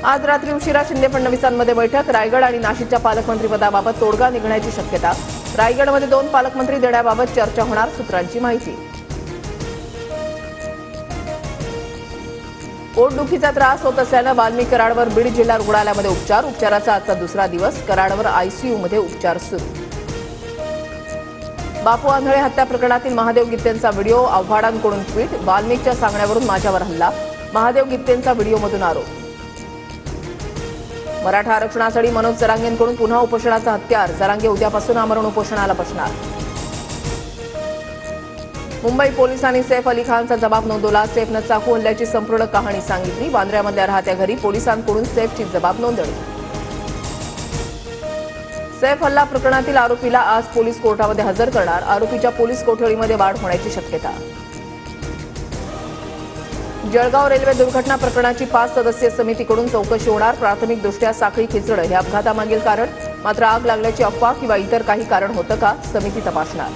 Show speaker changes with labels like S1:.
S1: आज रात्री उशिरा शिंदे फडणवीसांमध्ये बैठक. रायगड आणि नाशिकच्या पालकमंत्रीपदाबाबत तोडगा निघण्याची शक्यता. रायगडमध्ये 2 पालकमंत्री देण्याबाबत चर्चा होणार, सूत्रांची माहिती. पोटदुखीचा त्रास होत असल्यानं वाल्मिक कराडवर बीड जिल्हा रुग्णालयामध्ये उपचाराचा आजचा दुसरा दिवस. कराडवर आयसीयूमध्ये उपचार सुरू. बापू आंधळे हत्या प्रकरणातील महादेव गित्तेंचा व्हिडिओ, आव्हाडांकडून ट्विट. वाल्मिकच्या सांगण्यावरून माझ्यावर हल्ला, महादेव गित्तेंचा व्हिडिओमधून आरोप. मराठा आरक्षणासाठी मनोज जरांगेंकडून पुन्हा उपोषणाचा हत्यार. जरांगे उद्यापासून आमरण उपोषणाला बसणार. मुंबई पोलिसांनी सैफ अली खानचा जबाब नोंदवला. सैफनं चाकू हल्ल्याची संपूर्ण कहाणी सांगितली. वांद्र्यामधल्या राहत्या घरी पोलिसांकडून सैफची जबाब नोंदवली. सैफ हल्ला प्रकरणातील आरोपीला आज पोलीस कोर्टामध्ये हजर करणार. आरोपीच्या पोलीस कोठडीमध्ये वाढ होण्याची शक्यता. जळगाव रेल्वे दुर्घटना प्रकरणाची 5 सदस्यीय समितीकडून चौकशी होणार. प्राथमिकदृष्ट्या साखळी खिचणं हे अपघातामागील कारण, मात्र आग लागल्याची अफवा किंवा इतर काही कारण होतं का, समिती तपासणार.